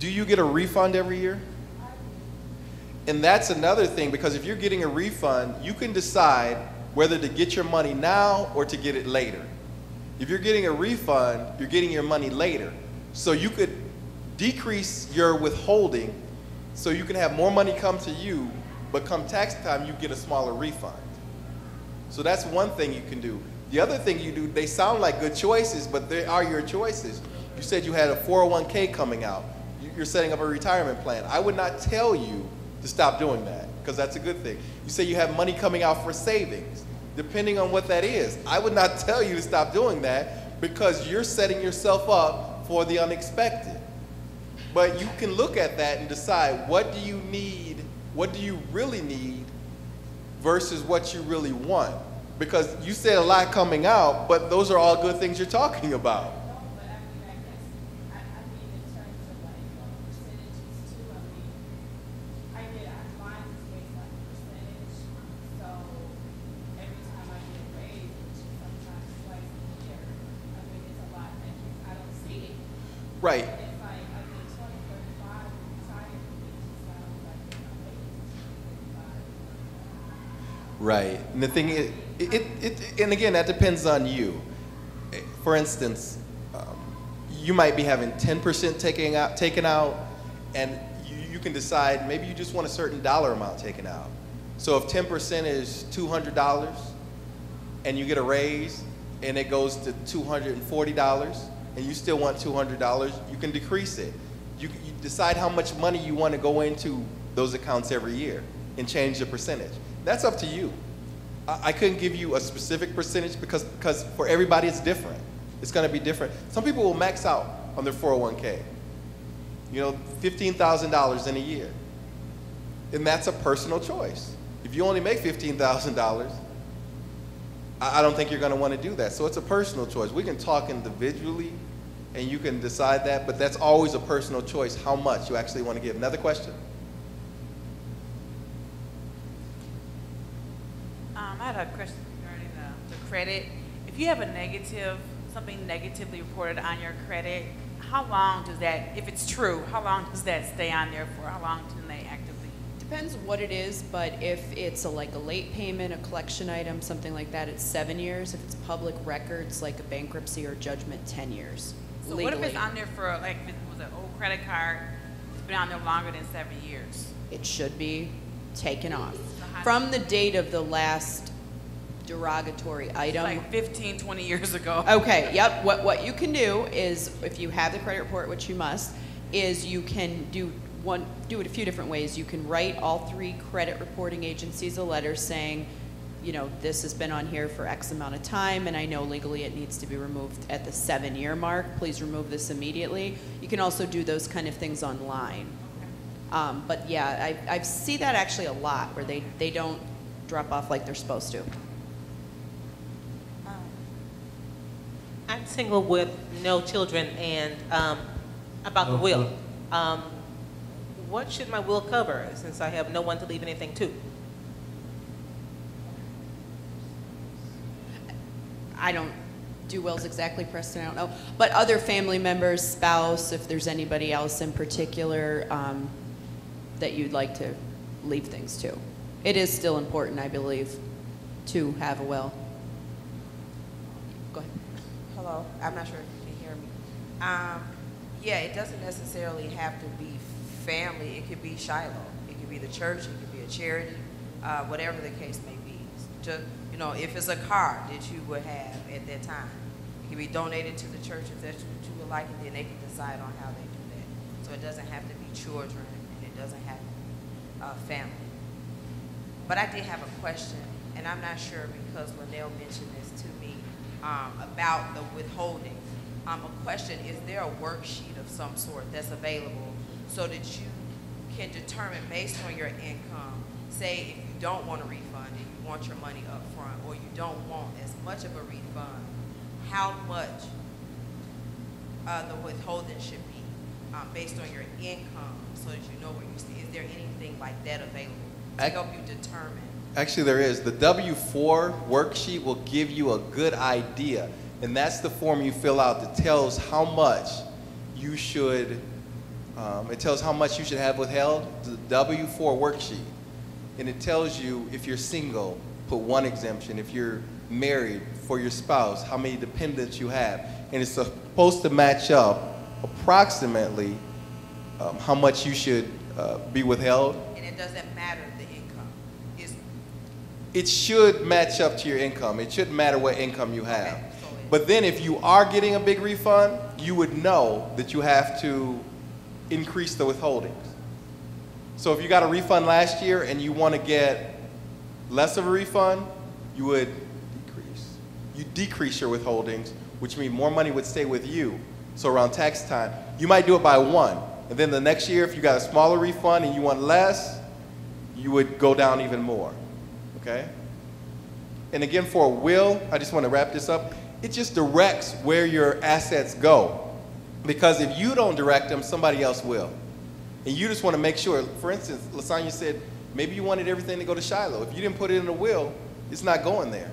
Do you get a refund every year? And that's another thing, because if you're getting a refund, you can decide whether to get your money now or to get it later. If you're getting a refund, you're getting your money later. So you could decrease your withholding so you can have more money come to you, but come tax time, you get a smaller refund. So that's one thing you can do. The other thing you do, they sound like good choices, but they are your choices. You said you had a 401k coming out. You're setting up a retirement plan. I would not tell you to stop doing that, because that's a good thing. You say you have money coming out for savings. Depending on what that is, I would not tell you to stop doing that, because you're setting yourself up for the unexpected. But you can look at that and decide, what do you need, what do you really need versus what you really want? Because you said a lot coming out, but those are all good things you're talking about. Right. Right. And the thing is, and again, that depends on you. For instance, you might be having 10% taken out, and you can decide maybe you just want a certain dollar amount taken out. So if 10% is $200 and you get a raise and it goes to $240 and you still want $200, you can decrease it. You decide how much money you want to go into those accounts every year and change the percentage. That's up to you. I couldn't give you a specific percentage because for everybody it's different. It's going to be different. Some people will max out on their 401k. You know, $15,000 in a year. And that's a personal choice. If you only make $15,000, I don't think you're going to want to do that. So it's a personal choice. We can talk individually and you can decide that, but that's always a personal choice how much you actually want to give. Another question? I had a question regarding the credit. If you have a negative, something negatively reported on your credit, how long does that, if it's true, how long does that stay on there for? How long can they actively? Depends what it is, but if it's like a late payment, a collection item, something like that, it's 7 years. If it's public records, like a bankruptcy or judgment, 10 years. So legally. what if it's on there for, like, if it was an old credit card, it's been on there longer than 7 years? It should be taken off. From the date of the last derogatory item. Like 15, 20 years ago. Okay, yep. What you can do is, if you have the credit report, which you must, is you can do it a few different ways. You can write all 3 credit reporting agencies a letter saying, you know, this has been on here for X amount of time, and I know legally it needs to be removed at the 7-year mark. Please remove this immediately. You can also do those kind of things online. But yeah, I see that actually a lot, where they don't drop off like they're supposed to. I'm single with no children, and about the will. What should my will cover, since I have no one to leave anything to? I don't do wills exactly, Preston, I don't know. But other family members, spouse, if there's anybody else in particular that you'd like to leave things to. It is still important, I believe, to have a will. Go ahead. Hello, I'm not sure if you can hear me. Yeah, it doesn't necessarily have to be family. It could be Shiloh. It could be the church. It could be a charity, whatever the case may be. Just, you know, if it's a car that you would have at that time, it can be donated to the church if that's what you would like, and then they can decide on how they do that. So it doesn't have to be children, and it doesn't have to be family. But I did have a question, and I'm not sure because Linnell mentioned this to me about the withholding. A question, is there a worksheet of some sort that's available so that you can determine based on your income, say if you don't want a refund and you want your money up front, or you don't want as much of a refund, how much the withholding should be based on your income, so that you know where you stand? Is there anything like that available to help you determine? Actually, there is. The W-4 worksheet will give you a good idea, and that's the form you fill out that tells how much you should It tells how much you should have withheld, the W-4 worksheet. And it tells you if you're single, put 1 exemption. If you're married, for your spouse, how many dependents you have. And it's supposed to match up approximately how much you should be withheld. And it doesn't matter the income. It should match up to your income. It shouldn't matter what income you have. Okay, so But then if you are getting a big refund, you would know that you have to increase the withholdings. So if you got a refund last year and you want to get less of a refund, you would decrease your withholdings, which means more money would stay with you. So around tax time, you might do it by 1. And then the next year, if you got a smaller refund and you want less, you would go down even more, okay? And again, for a will, I just want to wrap this up. It just directs where your assets go. Because if you don't direct them, somebody else will. And you just want to make sure, for instance, Lasagna said, maybe you wanted everything to go to Shiloh. If you didn't put it in a will, it's not going there.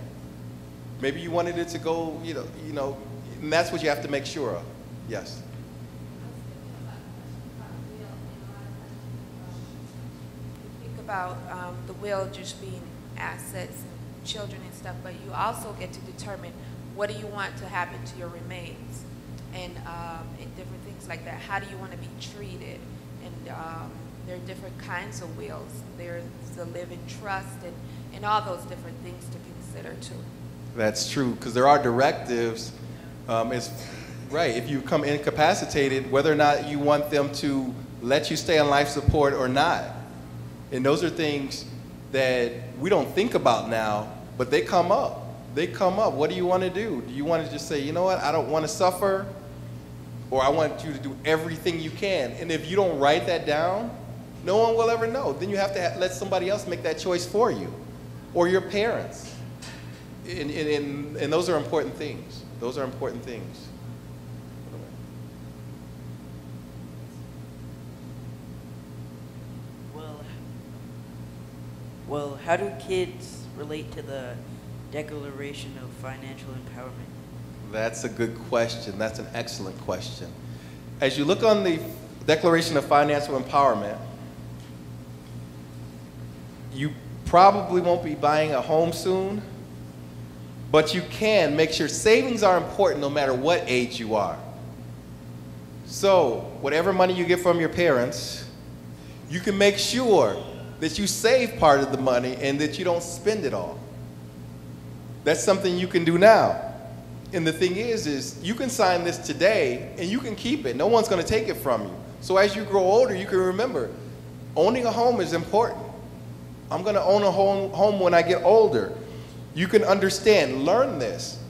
Maybe you wanted it to go, you know, and that's what you have to make sure of. Yes. Think about the will just being assets and children and stuff, but you also get to determine what do you want to happen to your remains, and different things like that. How do you want to be treated? And there are different kinds of wills. There's the living trust and all those different things to consider too. That's true, because there are directives. It's right, if you come incapacitated, whether or not you want them to let you stay on life support or not. And those are things that we don't think about now, but they come up. They come up. What do you want to do? Do you want to just say, you know what, I don't want to suffer, or I want you to do everything you can? And if you don't write that down, no one will ever know. Then you have to let somebody else make that choice for you, or your parents. And those are important things. Those are important things. Well, how do kids relate to the Declaration of Financial Empowerment? That's a good question. That's an excellent question. As you look on the Declaration of Financial Empowerment, you probably won't be buying a home soon, but you can make sure savings are important no matter what age you are. So whatever money you get from your parents, you can make sure that you save part of the money and that you don't spend it all. That's something you can do now. And the thing is you can sign this today and you can keep it. No one's going to take it from you. So as you grow older, you can remember, owning a home is important. I'm going to own a home when I get older. You can understand, learn this,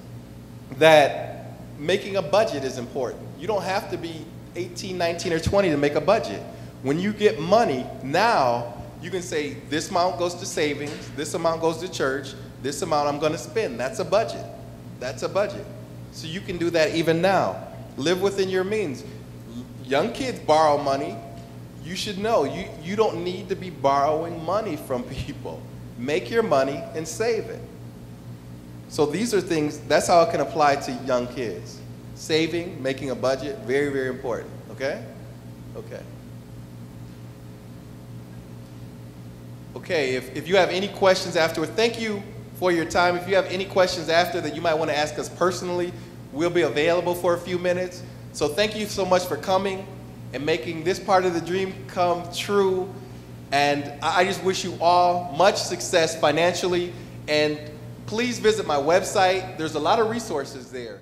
that making a budget is important. You don't have to be 18, 19, or 20 to make a budget. When you get money, now you can say, this amount goes to savings, this amount goes to church, this amount I'm going to spend. That's a budget. That's a budget. So you can do that even now. Live within your means. Young kids borrow money. You should know, you don't need to be borrowing money from people. Make your money and save it. So these are things, that's how it can apply to young kids. Saving, making a budget, very, very important, okay? Okay. Okay, if you have any questions afterward, thank you for your time. If you have any questions after that you might want to ask us personally, we'll be available for a few minutes. So thank you so much for coming and making this part of the dream come true. And I just wish you all much success financially. And please visit my website. There's a lot of resources there.